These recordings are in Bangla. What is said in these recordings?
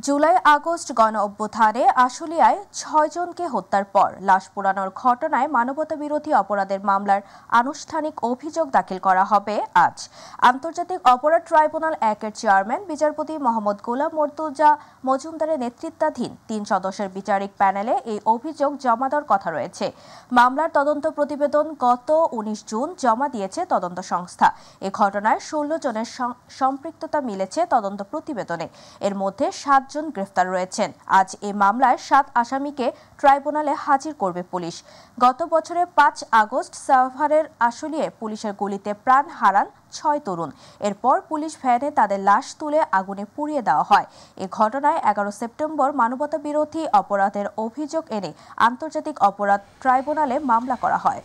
জুলাই আগস্ট গণ অভ্যুত্থানে আশুলিয়ায় ৬ জনকে হত্যার পর লাশ পোড়ানোর ঘটনায় মানবতাবিরোধী অপরাধের মামলার আনুষ্ঠানিক অভিযোগ দাখিল করা হবে আজ। আন্তর্জাতিক অপরাধ ট্রাইব্যুনাল ১-এর চেয়ারম্যান বিচারপতি মোহাম্মদ গোলাম মর্তুজা মজুমদারের নেতৃত্বাধীন ৩ সদস্যের বিচারিক প্যানেলে এই অভিযোগ জমা দেওয়ার কথা রয়েছে। মামলার তদন্ত প্রতিবেদন গত ১৯ জুন জমা দিয়েছে তদন্ত সংস্থা। এ ঘটনায় ১৬ জনের সম্পৃক্ততা মিলেছে তদন্ত প্রতিবেদনে। এর মধ্যে ৭ জন গ্রেফতার রয়েছেন। আজ এই মামলায় ৭ আসামিকে ট্রাইব্যুনালে হাজির করবে পুলিশ। গত বছরের ৫ আগস্ট সাভারের আশুলিয়ায় পুলিশের গুলিতে প্রাণ হারান ৬ তরুণ। এরপর পুলিশ ভ্যানে তাদের লাশ তুলে আগুনে পুড়িয়ে দেওয়া হয়। এ ঘটনায় ১১ সেপ্টেম্বর মানবতাবিরোধী অপরাধের অভিযোগ এনে আন্তর্জাতিক অপরাধ ট্রাইব্যুনালে মামলা করা হয়।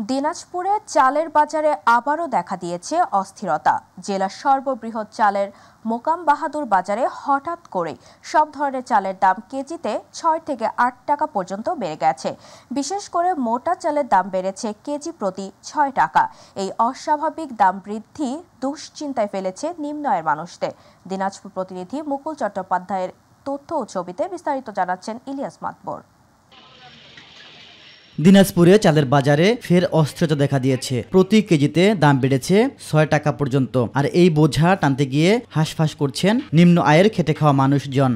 দিনাজপুরে চালের বাজারে আবারও দেখা দিয়েছে অস্থিরতা। জেলার সর্ববৃহৎ চালের মোকাম বাহাদুর বাজারে হঠাৎ করে সব ধরনের চালের দাম কেজিতে ৬ থেকে ৮ টাকা পর্যন্ত বেড়ে গেছে। বিশেষ করে মোটা চালের দাম বেড়েছে কেজি প্রতি ৬ টাকা। এই অস্বাভাবিক দাম বৃদ্ধি দুশ্চিন্তায় ফেলেছে নিম্ন আয়ের মানুষদের। দিনাজপুর প্রতিনিধি মুকুল চট্টোপাধ্যায়ের তথ্য ও ছবিতে বিস্তারিত জানাচ্ছেন ইলিয়াস মাতবর। দিনাজপুরে চালের বাজারে ফের অস্থিরতা দেখা দিয়েছে। প্রতি কেজিতে দাম বেড়েছে ৬ টাকা পর্যন্ত। আর এই বোঝা টানতে গিয়ে হাঁসফাঁস করছেন নিম্ন আয়ের খেটে খাওয়া মানুষজন।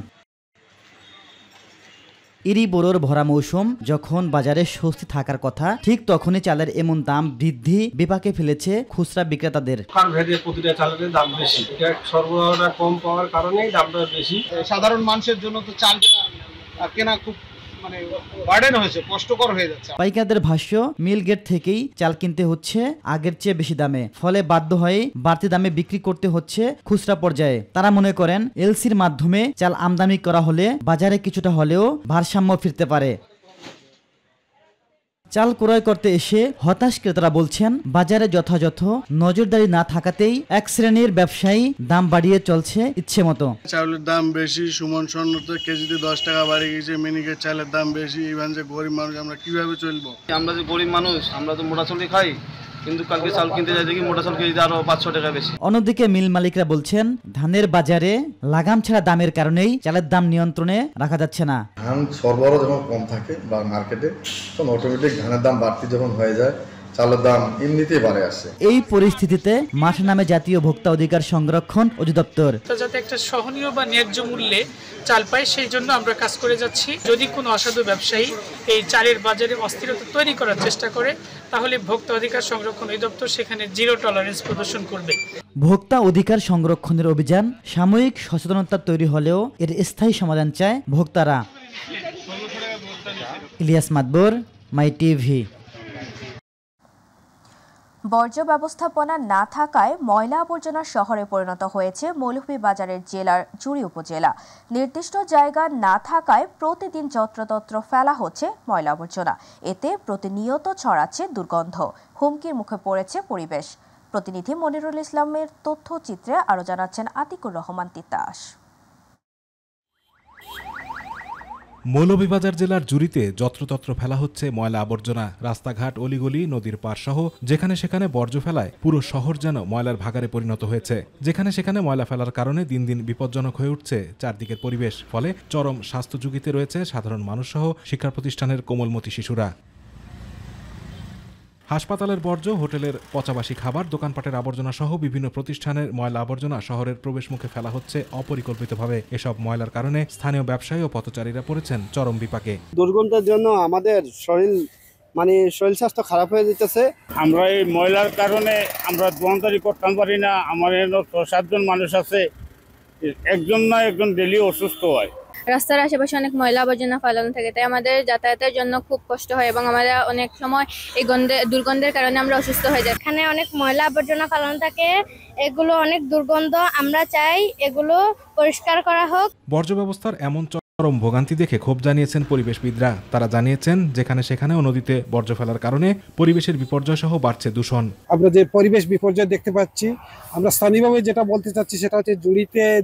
ইরি বোরোর ভরা মৌসুম যখন বাজারে স্বস্তি থাকার কথা, ঠিক তখনই চালের এমন দাম বৃদ্ধি বিপাকে ফেলেছে খুচরা বিক্রেতাদের। প্রতিটা চালের দাম বেশি, এটা সরবরাহটা কম পাওয়ার কারণেই দামটা বেশি। সাধারণ মানুষের জন্য তো চালটা কেনা খুব বার্ডেন হয়েছে, কষ্টকর হয়ে যাচ্ছে। পাইকারদের ভাষ্য, মিল গেট থেকেই চাল কিনতে হচ্ছে আগের চেয়ে বেশি দামে, ফলে বাধ্য হয়ে বাড়তি দামে বিক্রি করতে হচ্ছে খুচরা পর্যায়ে। তারা মনে করেন এলসির মাধ্যমে চাল আমদানি করা হলে বাজারে কিছুটা হলেও ভারসাম্য ফিরতে পারে। চাল ক্রয় করতে এসে হতাশ ক্রেতারা বলছেন, বাজারে যথাযথ নজরদারি না থাকাতেই এক শ্রেণীর ব্যবসায়ী দাম বাড়িয়ে চলছে ইচ্ছে মতো। চাউলের দাম বেশি, সুমন স্বর্ণতে কেজিতে 10 টাকা বাড়ে গেছে, মিনিকেট চালের দাম বেশি। ইভেন যে গরিব মানুষ, আমরা কিভাবে চলবো? আমরা যে গরিব মানুষ, আমরা তো মোটা চালই খাই, কিন্তু কালকে চাল কিনতে যাই দেখি মোটা চাল কেজিতে আরো ৫০০ টাকা বেশি। অন্যদিকে মিল মালিকরা বলছেন, ধানের বাজারে লাগাম ছাড়া দামের কারণেই চালের দাম নিয়ন্ত্রণে রাখা যাচ্ছে না। ধান সরবরাহ যখন কম থাকে বা মার্কেটে, তখন অটোমেটিক ধানের দাম বাড়তি যখন হয়ে যায়, চালের দাম এমনিতেই বাড়ে আসে। এই পরিস্থিতিতে মাঠে নামে জাতীয় ভোক্তা অধিকার সংরক্ষণ অধিদপ্তর। যাতে একটা সহনীয় বা ন্যায্য মূল্যে চাল পায়, সেই জন্য আমরা কাজ করে যাচ্ছি। যদি কোনো অসাধু ব্যবসায়ী এই চালের বাজারে অস্থিরতা তৈরি করার চেষ্টা করে, তাহলে ভোক্তা অধিকার সংরক্ষণ অধিদপ্তর সেখানে জিরো টলারেন্স প্রদর্শন করবে। ভোক্তা অধিকার সংরক্ষণের অভিযান সাময়িক সচেতনতা তৈরি হলেও এর স্থায়ী সমাধান চায় ভোক্তারা। ইলিয়াস মাতবর, মাই টিভি। বর্জ্য ব্যবস্থাপনা না থাকায় ময়লা আবর্জনা শহরে পরিণত হয়েছে মৌলভীবাজারের জেলার জুড়ি উপজেলা। নির্দিষ্ট জায়গা না থাকায় প্রতিদিন যত্রতত্র ফেলা হচ্ছে ময়লা আবর্জনা। এতে প্রতিনিয়ত ছড়াচ্ছে দুর্গন্ধ। হুমকির মুখে পড়েছে পরিবেশ। প্রতিনিধি মনিরুল ইসলামের তথ্যচিত্রে আরও জানাচ্ছেন আতিকুর রহমান তিতাস। মৌলভীবাজার জেলার জুড়িতে যত্রতত্র ফেলা হচ্ছে ময়লা আবর্জনা। রাস্তাঘাট, অলিগলি, নদীর পার সহ যেখানে সেখানে বর্জ্য ফেলায় পুরো শহর যেন ময়লার ভাগাড়ে পরিণত হয়েছে। যেখানে সেখানে ময়লা ফেলার কারণে দিন দিন বিপজ্জনক হয়ে উঠছে চারদিকের পরিবেশ। ফলে চরম স্বাস্থ্য ঝুঁকিতে রয়েছে সাধারণ মানুষ সহ শিক্ষা প্রতিষ্ঠানের কোমলমতি শিশুরা। হাসপাতালের বর্জ্য, হোটেলের পচাবাসী খাবার, দোকানপাটের আবর্জনা সহ বিভিন্ন প্রতিষ্ঠানের ময়লা আবর্জনা শহরের প্রবেশমুখে ফেলা হচ্ছে অপরিকল্পিতভাবে। এসব ময়লার কারণে স্থানীয় ব্যবসায়ী ও পথচারীরা পড়েছেন চরম বিপাকে। দুর্গন্ধের জন্য আমাদের শরীর স্বাস্থ্য খারাপ হয়ে যেতেছে। আমরা এই ময়লার কারণে আমরা দোকানদারি করতে পারি না। আমার ৬-৭ জন মানুষ আছে, একজন না একজন ডেলি অসুস্থ হয়। রাস্তার আশেপাশে অনেক ময়লা আবর্জনা ফেলানো থাকে, তাই আমাদের যাতায়াতের জন্য খুব কষ্ট হয় এবং আমরা অনেক সময় এই দুর্গন্ধের কারণে আমরা অসুস্থ হয়ে যাই। এখানে অনেক ময়লা আবর্জনা ফেলানো থাকে, এগুলো অনেক দুর্গন্ধ। আমরা চাই এগুলো পরিষ্কার করা হোক। বর্জ্য ব্যবস্থার এমন চরম ভোগান্তি দেখে ক্ষোভ জানিয়েছেন পরিবেশবিদরা। তারা জানিয়েছেন, যেখানে সেখানেও নদীতে বর্জ্য ফেলার কারণে পরিবেশের বিপর্যয় সহ বাড়ছে দূষণ। আমরা যে পরিবেশ বিপর্যয় দেখতে পাচ্ছি, আমরা স্থানীয়ভাবে যেটা বলতে চাচ্ছি সেটা হচ্ছে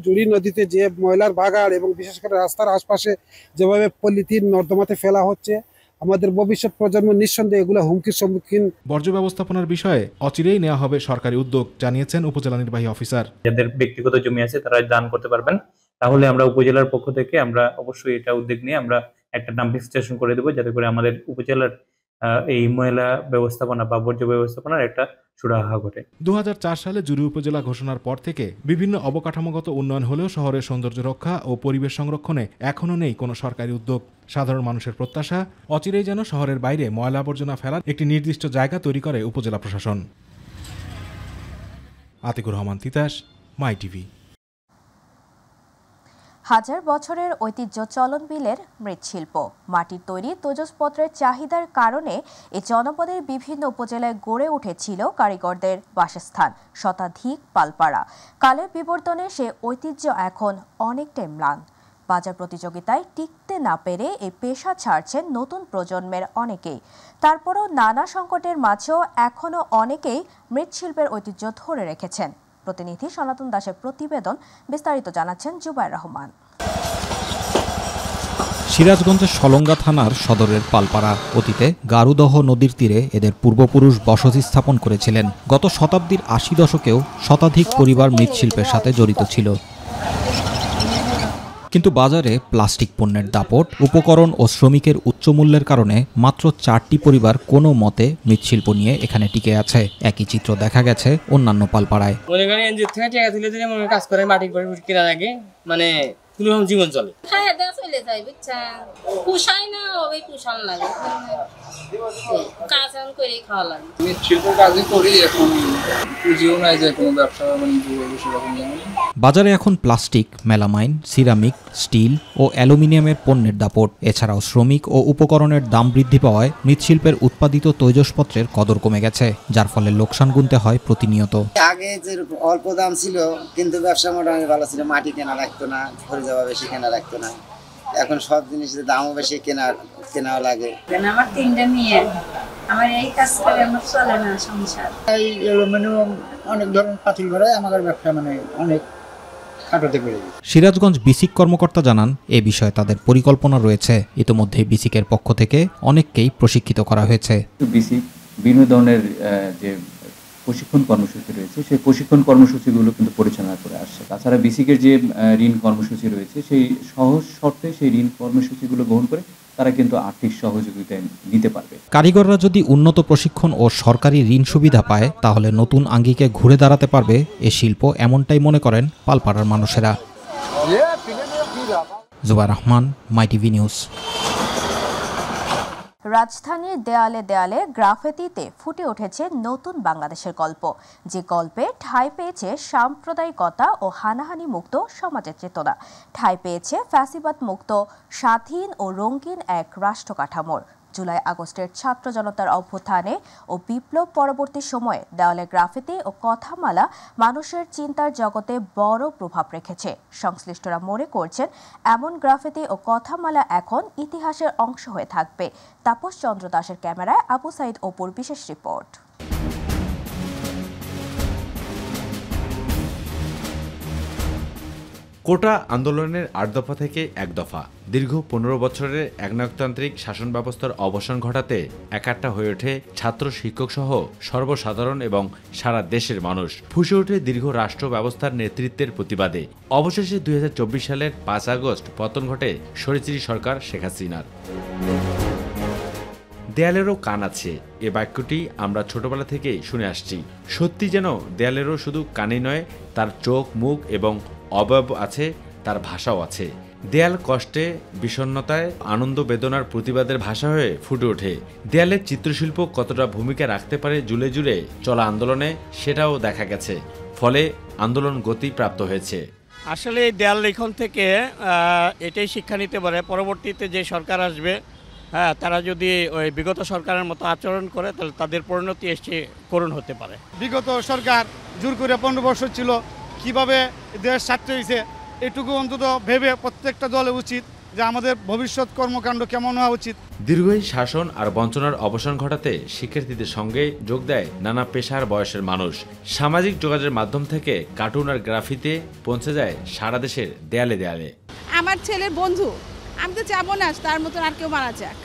জুড়ি নদীতে যে ময়লার ভাগাড় এবং বিশেষ করে রাস্তার আশপাশে যেভাবে পলিথিন নর্দমাতে ফেলা হচ্ছে, আমাদের ভবিষ্যৎ প্রজন্ম নিঃসন্দেহে এগুলো হুমকির সম্মুখীন। বর্জ্য ব্যবস্থাপনার বিষয়ে অচিরেই নেওয়া হবে সরকারি উদ্যোগ, জানিয়েছেন উপজেলা নির্বাহী অফিসার। যাদের ব্যক্তিগত জমি আছে তারা দান করতে পারবেন, তাহলে আমরা উপজেলার পক্ষ থেকে আমরা অবশ্যই এটা উদ্যোগ নিয়ে আমরা একটা ডাম্পিং স্টেশন করে দেবো, যাতে করে আমাদের উপজেলার এই ময়লা ব্যবস্থাপনা বা বর্জ্য ব্যবস্থাপনার একটা সুরাহা ঘটে। 2004 সালে জুড়ি উপজেলা ঘোষণার পর থেকে বিভিন্ন অবকাঠামোগত উন্নয়ন হলেও শহরের সৌন্দর্য রক্ষা ও পরিবেশ সংরক্ষণে এখনও নেই কোনো সরকারি উদ্যোগ। সাধারণ মানুষের প্রত্যাশা, অচিরেই যেন শহরের বাইরে ময়লা আবর্জনা ফেলার একটি নির্দিষ্ট জায়গা তৈরি করে উপজেলা প্রশাসন। আতিকুর রহমান তিতাস, মাই টিভি। হাজার বছরের ঐতিহ্য চলন বিলের মৃৎশিল্প, মাটির তৈরি তৈজসপত্রের চাহিদার কারণে এই জনপদের বিভিন্ন উপজেলায় গড়ে উঠেছিল কারিগরদের বাসস্থান, শতাধিক পালপাড়া। কালের বিবর্তনে সে ঐতিহ্য এখন অনেকটাই ম্লান। বাজার প্রতিযোগিতায় টিকতে না পেরে এই পেশা ছাড়ছেন নতুন প্রজন্মের অনেকেই। তারপরও নানা সংকটের মাঝেও এখনও অনেকেই মৃৎশিল্পের ঐতিহ্য ধরে রেখেছেন। প্রতিনিধি সনাতন দাসের প্রতিবেদন, বিস্তারিত জানাচ্ছেন জুবাইর রহমান। সিরাজগঞ্জের সলঙ্গা থানার সদরের পালপাড়া অতীতে গারুদহ নদীর তীরে এদের পূর্বপুরুষ বসতি স্থাপন করেছিলেন। গত শতাব্দীর ৮০ দশকেও শতাধিক পরিবার মৃৎশিল্পের সাথে জড়িত ছিল। কিন্তু বাজারে প্লাস্টিক পণ্যের দাপট, উপকরণ ও শ্রমিকের উচ্চ মূল্যের কারণে মাত্র ৪টি পরিবার কোনো মতে মৃৎশিল্প নিয়ে এখানে টিকে আছে। একই চিত্র দেখা গেছে অন্যান্য পালপাড়ায়। কাজ করে মাটি কেনা লাগে, মানে জীবন চলে, চলে যায়, বুঝছেন, পোষায় না, ওই পোষণ লাগে, কাজ করে খাওয়া লাগে। মৃৎশিল্প কাজই করি, এখন পুঁজিও নাই যে কোনো ব্যবসা বাজারে এখন প্লাস্টিক, মেলামাইন, সিরামিক, স্টিল ও অ্যালুমিনিয়ামের পণ্যের দাপট। এছাড়াও শ্রমিক ও উপকরণের দাম বৃদ্ধি পাওয়ায় মৃৎশিল্পের উৎপাদিত তৈজসপত্রের কদর কমে গেছে, যার ফলে লোকসান গুনতে হয় প্রতিনিয়ত। আগে যে অল্প দাম ছিল কিন্তু ব্যবসা মোটামুটি ভালো ছিল, মাটি কেনা লাগতো না, ঘরে যাওয়া বেশি কেনা লাগতো না। এখন সব জিনিসের দামও বেশি, কেনাও লাগে। আমার 3টা মেয়ে, আমার এই কাজ করে আমার চলে না সংসার। এই অ্যালুমিনিয়াম অনেক ধরনের পাতিল ভরে আমাদের ব্যবসা মানে অনেক খাটাতে পেরে। সিরাজগঞ্জ বিসিক কর্মকর্তা জানান, এ বিষয়ে তাদের পরিকল্পনা রয়েছে। ইতোমধ্যে বিসিকের পক্ষ থেকে অনেককেই প্রশিক্ষিত করা হয়েছে। বিসিক বিভিন্ন ধরনের যে প্রশিক্ষণ কর্মসূচি রয়েছে, সেই প্রশিক্ষণ কর্মসূচিগুলো কিন্তু পরিচালনা করে আসছে। তাছাড়া বিসিকের যে ঋণ কর্মসূচি রয়েছে, সেই সহজ শর্তে সেই ঋণ কর্মসূচিগুলো গ্রহণ করে তারা কিন্তু আর্থিক সহযোগিতা দিতে পারবে। কারিগররা যদি উন্নত প্রশিক্ষণ ও সরকারি ঋণ সুবিধা পায়, তাহলে নতুন আঙ্গিকে ঘুরে দাঁড়াতে পারবে এ শিল্প, এমনটাই মনে করেন পালপাড়ার মানুষেরা। জুবাইর রহমান, মাই টিভি নিউজ। রাজধানীর দেয়ালে দেয়ালে গ্রাফিতিতে ফুটে উঠেছে নতুন বাংলাদেশের গল্প, যে গল্পে ঠাঁই পেয়েছে সাম্প্রদায়িকতা ও হানাহানি মুক্ত সমাজের চেতনা, ঠাঁই পেয়েছে ফ্যাসিবাদ মুক্ত স্বাধীন ও রঙিন এক রাষ্ট্র কাঠামোর। জুলাই আগস্টের ছাত্র জনতার অভ্যুত্থানে ও বিপ্লব পরবর্তী সময়ে দেওয়ালে গ্রাফিতি ও কথামালা মানুষের চিন্তার জগতে বড় প্রভাব রেখেছে। সংশ্লিষ্টরা মনে করছেন, এমন গ্রাফিতি ও কথামালা এখন ইতিহাসের অংশ হয়ে থাকবে। তাপস চন্দ্র দাসের ক্যামেরায় আবু সাইদ অপুর বিশেষ রিপোর্ট। কোটা আন্দোলনের ৮ দফা থেকে ১ দফা, দীর্ঘ ১৫ বছরের একনায়কতান্ত্রিক শাসন ব্যবস্থার অবসান ঘটাতে একাট্টা হয়ে ওঠে ছাত্র, শিক্ষক সহ সর্বসাধারণ এবং সারা দেশের মানুষ। ফুঁসে ওঠে দীর্ঘ রাষ্ট্র ব্যবস্থার নেতৃত্বের প্রতিবাদে। অবশেষে ২০২৪ সালের ৫ আগস্ট পতন ঘটে স্বৈরাচারী সরকার শেখ হাসিনার। দেয়ালেরও কান আছে, এ বাক্যটি আমরা ছোটবেলা থেকেই শুনে আসছি। সত্যি যেন দেয়ালেরও শুধু কানই নয়, তার চোখ, মুখ এবং অবয়ব আছে, তার ভাষাও আছে। দেয়াল কষ্টে, বিষণ্ণতায়, আনন্দ, বেদনার প্রতিবাদের ভাষা হয়ে ফুটে ওঠে। দেয়ালের চিত্রশিল্প কতটা ভূমিকা রাখতে পারে জুড়ে জুড়ে চলা আন্দোলনে, সেটাও দেখা গেছে। ফলে আন্দোলন গতি প্রাপ্ত হয়েছে। আসলে এই দেয়াল লেখন থেকে এটাই শিক্ষা নিতে পারে, পরবর্তীতে যে সরকার আসবে, তারা যদি ওই বিগত সরকারের মতো আচরণ করে, তাহলে তাদের পরিণতি এসে করুণ হতে পারে। বিগত সরকার জোর করে 15 বছর ছিল, কিভাবে দেশ ছাড়তে হয়েছে এটুকু অন্তত ভেবে প্রত্যেকটা দলের উচিত যে আমাদের ভবিষ্যৎ কর্মকাণ্ড কেমন হওয়া উচিত। দীর্ঘই শাসন আর বঞ্চনার অবসান ঘটাতে শিক্ষার্থীদের সঙ্গে যোগ দেয় নানা পেশার বয়সের মানুষ। সামাজিক যোগাযোগের মাধ্যম থেকে কার্টুন আর গ্রাফিতে পৌঁছে যায় সারা দেশের দেয়ালে দেয়ালে। আমার ছেলের বন্ধু, আমি তো চাবো না তার মতন আর কেউ মারা যাক।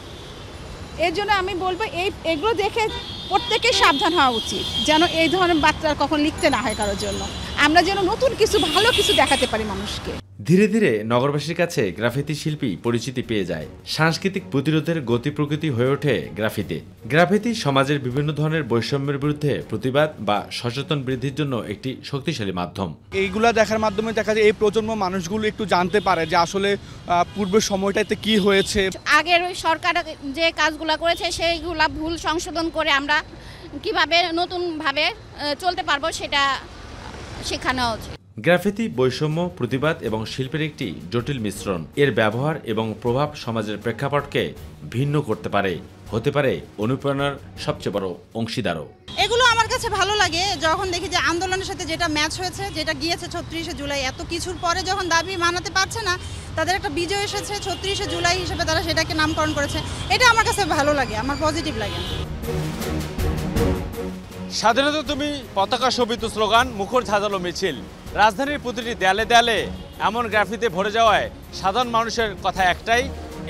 এর জন্য আমি বলবো এগুলো দেখে প্রত্যেকে সাবধান হওয়া উচিত, যেন এই ধরনের বার্তা কখন লিখতে না হয় কারোর জন্য। আমরা যেন নতুন কিছু, ভালো কিছু দেখাতে পারি মানুষকে। ধীরে ধীরে নগরবাসীর কাছে গ্রাফিতি শিল্পী পরিচিতি পেয়ে যায়। সাংস্কৃতিক প্রতিরোধের গতি প্রকৃতি হয়ে ওঠে গ্রাফিতি। গ্রাফিতি সমাজের বিভিন্ন ধরনের বৈষম্যের বিরুদ্ধে প্রতিবাদ বা সচেতন বৃদ্ধির জন্য একটি শক্তিশালী মাধ্যম। এইগুলা দেখার মাধ্যমে দেখা যায় এই প্রজন্ম মানুষগুলো একটু জানতে পারে যে আসলে পূর্বের সময়টাতে কি হয়েছে। আগের ওই সরকার যে কাজগুলো করেছে সেইগুলা ভুল সংশোধন করে আমরা কিভাবে নতুনভাবে চলতে পারবো সেটা শেখানো উচিত। গ্রাফিতি বৈষম্য, প্রতিবাদ এবং শিল্পের একটি জটিল মিশ্রণ। এর ব্যবহার এবং প্রভাব সমাজের প্রেক্ষাপটকে ভিন্ন করতে পারে, হতে পারে অনুপ্রেরণার সবচেয়ে বড় অংশীদারও। এগুলো আমার কাছে ভালো লাগে যখন দেখি যে আন্দোলনের সাথে যেটা ম্যাচ হয়েছে, যেটা গিয়েছে ৩৬শে জুলাই, এত কিছুর পরে যখন দাবি মানাতে পারছে না, তাদের একটা বিজয় এসেছে ৩৬শে জুলাই হিসেবে তারা সেটাকে নামকরণ করেছে। এটা আমার কাছে ভালো লাগে, আমার পজিটিভ লাগে। স্বাধীনতা তুমি পতাকা শোভিত স্লোগান, মুখর ঝাঁঝালো মিছিল, রাজধানীর প্রতিটি দেয়ালে দেয়ালে এমন গ্রাফিতে ভরে যাওয়ায় সাধারণ মানুষের কথা একটাই,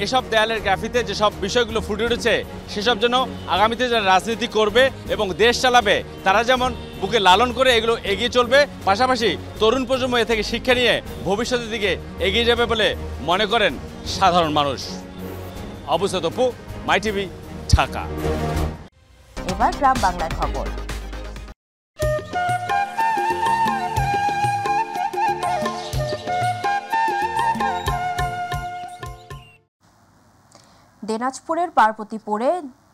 এসব দেয়ালের গ্রাফিতে যেসব বিষয়গুলো ফুটে উঠেছে সেসব যেন আগামীতে যারা রাজনীতি করবে এবং দেশ চালাবে তারা যেমন বুকে লালন করে এগুলো এগিয়ে চলবে, পাশাপাশি তরুণ প্রজন্ম এ থেকে শিক্ষা নিয়ে ভবিষ্যতের দিকে এগিয়ে যাবে বলে মনে করেন সাধারণ মানুষ। অবস্থা অপু, মাই টিভি, ঢাকা। এবার গ্রাম বাংলার খবর। দিনাজপুরের পার্বতীপুরে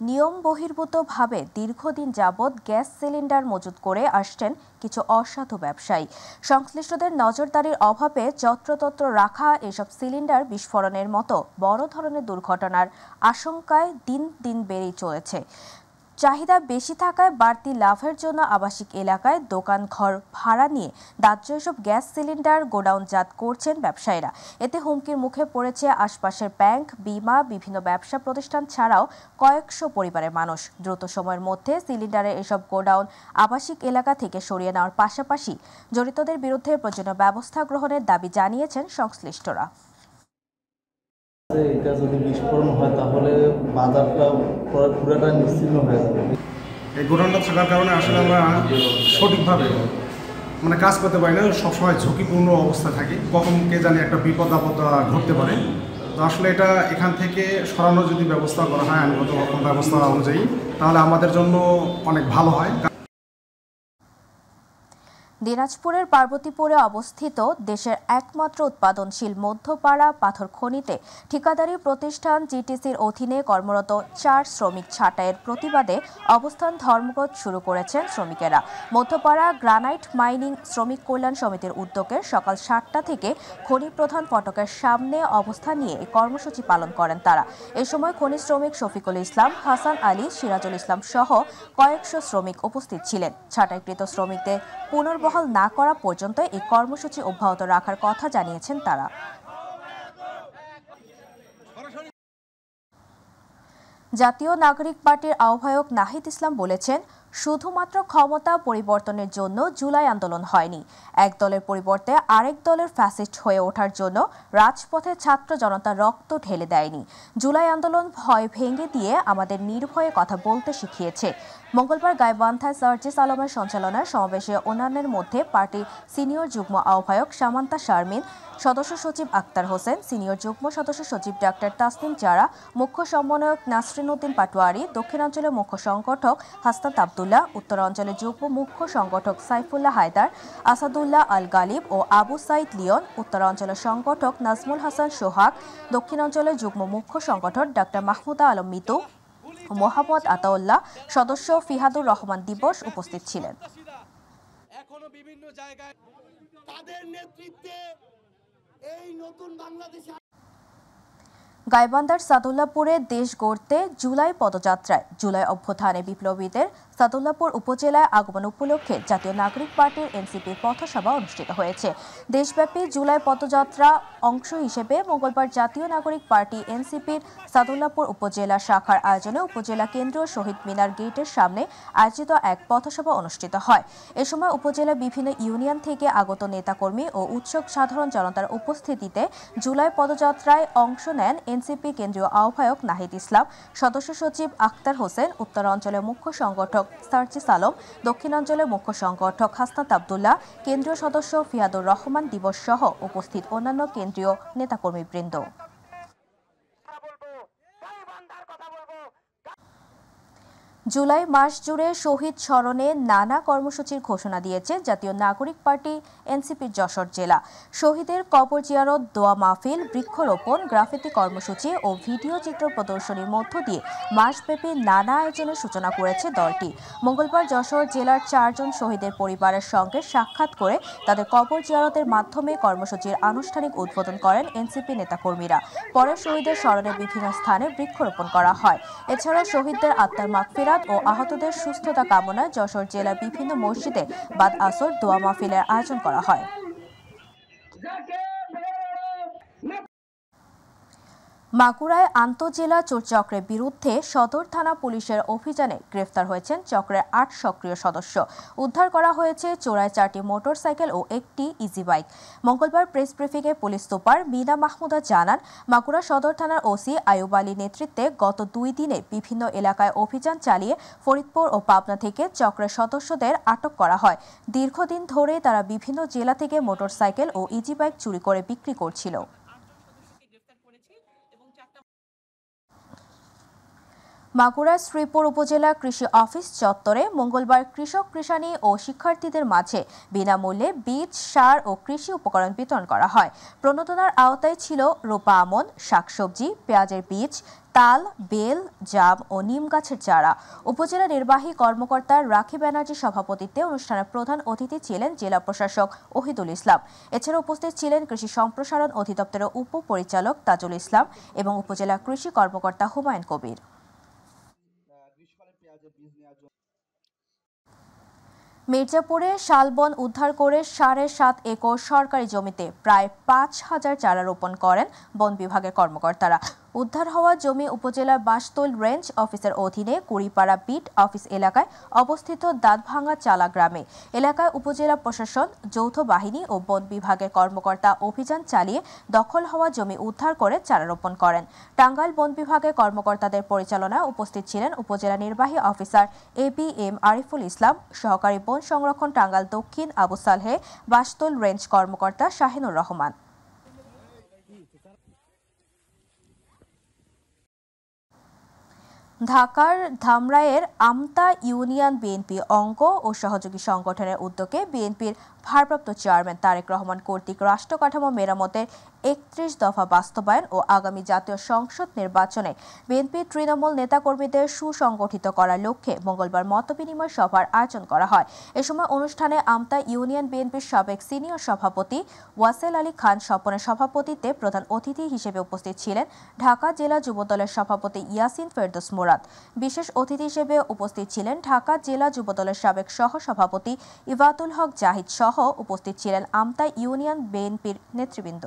নিয়ম বহির্ভূতভাবে দীর্ঘদিন যাবৎ গ্যাস সিলিন্ডার মজুত করে আসছেন কিছু অসাধু ব্যবসায়ী। সংশ্লিষ্টদের নজরদারির অভাবে যত্রতত্র রাখা এসব সিলিন্ডার বিস্ফোরণের মতো বড় ধরনের দুর্ঘটনার আশঙ্কায় দিন দিন বেড়েই চলেছে। চাহিদা বেশি থাকায় বাড়তি লাভের জন্য আবাসিক এলাকায় দোকান ঘর ভাড়া নিয়ে দাহ্য এসব গ্যাস সিলিন্ডার গোডাউনজাত করছেন ব্যবসায়ীরা। এতে হুমকির মুখে পড়েছে আশপাশের ব্যাংক, বিমা, বিভিন্ন ব্যবসা প্রতিষ্ঠান ছাড়াও কয়েকশো পরিবারের মানুষ। দ্রুত সময়ের মধ্যে সিলিন্ডারের এসব গোডাউন আবাসিক এলাকা থেকে সরিয়ে নেওয়ার পাশাপাশি জড়িতদের বিরুদ্ধে প্রয়োজনীয় ব্যবস্থা গ্রহণের দাবি জানিয়েছেন সংশ্লিষ্টরা। এটা যদি বিস্ফোরণ হয় তাহলে বাজারটা পুরোটা নিশ্চিন্ন হয়ে যাবে। এই গোডাউনটা থাকার কারণে আসলে আমরা সঠিকভাবে কাজ করতে পারি না, সবসময় ঝুঁকিপূর্ণ অবস্থা থাকি, কখন কে জানি একটা বিপদ আপদ ঘটতে পারে। তো আসলে এটা এখান থেকে সরানোর যদি ব্যবস্থা করা হয় আইনগত ব্যবস্থা অনুযায়ী তাহলে আমাদের জন্য অনেক ভালো হয়। দিনাজপুরের পার্বতীপুরে অবস্থিত দেশের একমাত্র উৎপাদনশীল মধ্যপাড়া পাথর খনিতে ঠিকাদারি প্রতিষ্ঠান জিটিসির অধীনে কর্মরত 4 শ্রমিক ছাঁটাইয়ের প্রতিবাদে অবস্থান ধর্মঘট শুরু করেছেন শ্রমিকেরা। মধ্যপাড়া গ্রানাইট মাইনিং শ্রমিক কল্যাণ সমিতির উদ্যোগে সকাল 7টা থেকে খনি প্রধান ফটকের সামনে অবস্থান নিয়ে এই কর্মসূচি পালন করেন তারা। এ সময় খনি শ্রমিক শফিকুল ইসলাম, হাসান আলী, সিরাজুল ইসলাম সহ কয়েকশো শ্রমিক উপস্থিত ছিলেন। ছাঁটাইকৃত শ্রমিকদের পুনর্বহাল না করা পর্যন্ত এই কর্মসূচি অব্যাহত রাখার কথা জানিয়েছেন তারা। জাতীয় নাগরিক পার্টির আহ্বায়ক নাহিদ ইসলাম বলেছেন, শুধুমাত্র ক্ষমতা পরিবর্তনের জন্য জুলাই আন্দোলন হয়নি। এক দলের পরিবর্তে আরেক দলের ফ্যাসিস্ট হয়ে ওঠার জন্য রাজপথে ছাত্র জনতা রক্ত ঢেলে দেয়নি। জুলাই আন্দোলন ভয় ভেঙে দিয়ে আমাদের নির্ভয়ে কথা বলতে শিখিয়েছে। মঙ্গলবার গাইবান্ধায় সার্জিস আলমের সঞ্চালনায় সমাবেশে অন্যান্যের মধ্যে পার্টির সিনিয়র যুগ্ম আহ্বায়ক সামান্তা শারমিন, সদস্য সচিব আক্তার হোসেন, সিনিয়র যুগ্ম সদস্য সচিব ডাক্তার তাসনিম জারা, মুখ্য সমন্বয়ক নাসরিন উদ্দিন পাটোয়ারি, দক্ষিণাঞ্চলের মুখ্য সংগঠক হাসনাত আবদুল্লাহ, উত্তরাঞ্চলের যুগ্ম মুখ্য সংগঠক সাইফুল্লাহ হায়দার, আসাদুল্লাহ আল গালিব ও আবু সাইদ লিয়ন, উত্তরাঞ্চলের সংগঠক নাজমুল হাসান সোহাগ, দক্ষিণাঞ্চলের যুগ্ম মুখ্য সংগঠক ডাক্তার মাহমুদা আলম মিতু, মোহাম্মদ আতাউল্লাহ, সদস্য ফিহাদুর রহমান দিবস উপস্থিত ছিলেন। এখনো বিভিন্ন জায়গায় তাদের নেতৃত্বে এই নতুন বাংলাদেশে গাইবান্ধার সাদুল্লাপুরে দেশ গড়তে জুলাই পদযাত্রায় জুলাই অভ্যুত্থানে বিপ্লবীদের সাদুল্লাপুর উপজেলায় আগমন উপলক্ষে জাতীয় নাগরিক পার্টির এনসিপির পথসভা অনুষ্ঠিত হয়েছে। দেশব্যাপী জুলাই পদযাত্রা অংশ হিসেবে মঙ্গলবার জাতীয় নাগরিক পার্টি এনসিপির সাদুল্লাপুর উপজেলা শাখার আয়োজনে উপজেলা কেন্দ্রীয় শহীদ মিনার গেটের সামনে আয়োজিত এক পথসভা অনুষ্ঠিত হয়। এ সময় উপজেলা বিভিন্ন ইউনিয়ন থেকে আগত নেতাকর্মী ও উৎসুক সাধারণ জনতার উপস্থিতিতে জুলাই পদযাত্রায় অংশ নেন এনসিপি কেন্দ্রীয় আহ্বায়ক নাহিদ ইসলাম, সদস্য সচিব আক্তার হোসেন, উত্তরাঞ্চলের মুখ্য সংগঠক সার্জিস আলম, দক্ষিণাঞ্চলের মুখ্য সংগঠক হাসনাত আবদুল্লাহ, কেন্দ্রীয় সদস্য ফিয়াদুর রহমান দিবস সহ উপস্থিত অন্যান্য কেন্দ্রীয় নেতাকর্মীবৃন্দ। জুলাই মাস জুড়ে শহীদ স্মরণে নানা কর্মসূচির ঘোষণা দিয়েছে জাতীয় নাগরিক পার্টি এনসিপির যশোর জেলা। শহীদের কবর জিয়ারত, দোয়া মাহফিল, বৃক্ষরোপণ, গ্রাফিতি কর্মসূচি ও ভিডিও চিত্র প্রদর্শনীর মধ্য দিয়ে মাসব্যাপী নানা আয়োজনের সূচনা করেছে দলটি। মঙ্গলবার যশোর জেলার 4 জন শহীদের পরিবারের সঙ্গে সাক্ষাৎ করে তাদের কবর জিয়ারতের মাধ্যমে কর্মসূচির আনুষ্ঠানিক উদ্বোধন করেন এনসিপি নেতাকর্মীরা। পরে শহীদের স্মরণে বিভিন্ন স্থানে বৃক্ষরোপণ করা হয়। এছাড়া শহীদদের আত্মার মাগফিরাত ও আহতদের সুস্থতা কামনায় যশোর জেলার বিভিন্ন মসজিদে বাদ আসর দোয়া মাহফিলের আয়োজন করা হয়। মাগুরায় আন্তঃজেলা চোরচক্রের বিরুদ্ধে সদর থানা পুলিশের অভিযানে গ্রেফতার হয়েছেন চক্রের 8 সক্রিয় সদস্য। উদ্ধার করা হয়েছে চোরায় 4টি মোটরসাইকেল ও একটি ইজি বাইক। মঙ্গলবার প্রেস ব্রিফিংয়ে পুলিশ সুপার মিনা মাহমুদা জানান, মাগুরা সদর থানার ওসি আয়ুব আলীর নেতৃত্বে গত 2 দিনে বিভিন্ন এলাকায় অভিযান চালিয়ে ফরিদপুর ও পাবনা থেকে চক্রের সদস্যদের আটক করা হয়। দীর্ঘদিন ধরে তারা বিভিন্ন জেলা থেকে মোটরসাইকেল ও ইজি বাইক চুরি করে বিক্রি করছিল। মাগুরার শ্রীপুর উপজেলা কৃষি অফিস চত্বরে মঙ্গলবার কৃষক কৃষানী ও শিক্ষার্থীদের মাঝে বিনামূল্যে বীজ, সার ও কৃষি উপকরণ বিতরণ করা হয়। প্রণোদনার আওতায় ছিল রোপা আমন, শাকসবজি, পেঁয়াজের বীজ, তাল, বেল, জাম ও নিম গাছের চারা। উপজেলা নির্বাহী কর্মকর্তা রাখি ব্যানার্জির সভাপতিত্বে অনুষ্ঠানের প্রধান অতিথি ছিলেন জেলা প্রশাসক ওহিদুল ইসলাম। এছাড়া উপস্থিত ছিলেন কৃষি সম্প্রসারণ অধিদপ্তরের উপপরিচালক তাজুল ইসলাম এবং উপজেলা কৃষি কর্মকর্তা হুমায়ুন কবির। মির্জাপুরে শালবন উদ্ধার করে 7.5 একর সরকারি জমিতে প্রায় 5,000 চারা রোপণ করেন বন বিভাগের কর্মকর্তারা। উদ্ধার হওয়া জমি উপজেলার বাসতোল রেঞ্জ অফিসের অধীনে কুড়িপাড়া বিট অফিস এলাকায় অবস্থিত দাঁতভাঙ্গা চালা গ্রামে। এলাকায় উপজেলা প্রশাসন, যৌথ বাহিনী ও বন বিভাগের কর্মকর্তা অভিযান চালিয়ে দখল হওয়া জমি উদ্ধার করে চারা রোপণ করেন। টাঙ্গাইল বন বিভাগের কর্মকর্তাদের পরিচালনায় উপস্থিত ছিলেন উপজেলা নির্বাহী অফিসার ABM আরিফুল ইসলাম, সহকারী বন সংরক্ষণ টাঙ্গাইল দক্ষিণ আবু সালহে, বাসতোল রেঞ্জ কর্মকর্তা শাহিনুর রহমান। ঢাকার ধামরাইয়ের আমতা ইউনিয়ন বিএনপি অঙ্গ ও সহযোগী সংগঠনের উদ্যোগে বিএনপির ভারপ্রাপ্ত চেয়ারম্যান তারেক রহমান কর্তৃক রাষ্ট্র কাঠামো মেরামতের 31 দফা বাস্তবায়ন ও আগামী জাতীয় সংসদ নির্বাচনে বিএনপির তৃণমূল নেতাকর্মীদের সুসংগঠিত করার লক্ষ্যে মঙ্গলবার মতবিনিময় সভার আয়োজন করা হয়। এ সময় অনুষ্ঠানে আমতা ইউনিয়ন বিএনপির সাবেক সিনিয়র সভাপতি ওয়াসেল আলী খান স্বপনের সভাপতিত্বে প্রধান অতিথি হিসেবে উপস্থিত ছিলেন ঢাকা জেলা যুবদলের সভাপতি ইয়াসিন ফেরদৌস মুরাদ। বিশেষ অতিথি হিসেবে উপস্থিত ছিলেন ঢাকা জেলা যুবদলের সাবেক সহ সভাপতি ইবাতুল হক জাহিদ সহ উপস্থিত ছিলেন আমতা ইউনিয়ন বিএনপির নেতৃবৃন্দ।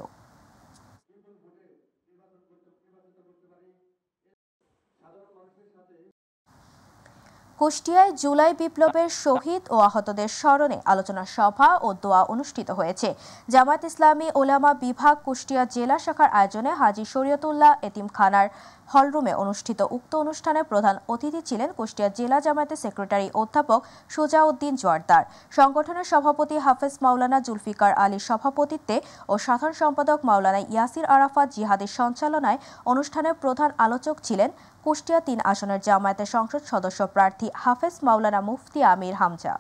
কুষ্টিয়ায় জুলাই বিপ্লবের শহীদ ও আহতদের স্মরণে আলোচনা সভা ও দোয়া অনুষ্ঠিত হয়েছে। জামায়াত ইসলামী ওলামা বিভাগ কুষ্টিয়া জেলা শাখার আয়োজনে হাজী শরীয়তুল্লাহ এতিমখানার হলরুমে অনুষ্ঠিত উক্ত অনুষ্ঠানে প্রধান অতিথি ছিলেন কুষ্টিয়া জেলা জামায়াতের সেক্রেটারি অধ্যাপক সুজাউদ্দিন জোয়ারদার। সংগঠনের সভাপতি হাফেজ মাওলানা জুলফিকার আলীর সভাপতিত্বে ও সাধারণ সম্পাদক মাওলানা ইয়াসির আরাফাত জিহাদের সঞ্চালনায় অনুষ্ঠানের প্রধান আলোচক ছিলেন কুষ্টিয়া 3 আসনের জামায়াতের সংসদ সদস্য প্রার্থী হাফেজ মাওলানা মুফতি আমির হামজা।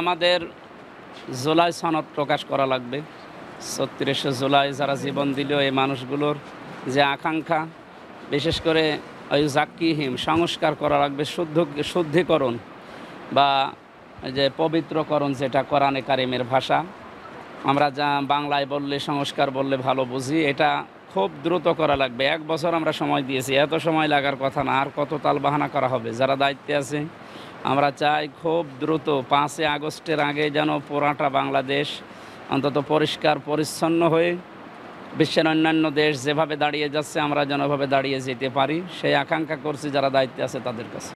আমাদের জুলাই সনদ প্রকাশ করা লাগবে। 36শে জুলাই যারা জীবন দিল এই মানুষগুলোর যে আকাঙ্ক্ষা, বিশেষ করে ওই জাক্কিহিম সংস্কার করা লাগবে, শুদ্ধিকরণ বা যে পবিত্রকরণ, যেটা কোরআনে কারিমের ভাষা। আমরা যা বাংলায় বললে সংস্কার বললে ভালো বুঝি, এটা খুব দ্রুত করা লাগবে। 1 বছর আমরা সময় দিয়েছি, এত সময় লাগার কথা না। আর কত তালবাহানা করা হবে? যারা দায়িত্বে আছে আমরা চাই খুব দ্রুত 5 আগস্টের আগে যেন পুরাটা বাংলাদেশ অন্তত পরিষ্কার পরিচ্ছন্ন হয়ে বিশ্বের অন্যান্য দেশ যেভাবে দাঁড়িয়ে যাচ্ছে আমরা যেন ভাবে দাঁড়িয়ে যেতে পারি, সেই আকাঙ্ক্ষা করছি যারা দায়িত্বে আছে তাদের কাছে।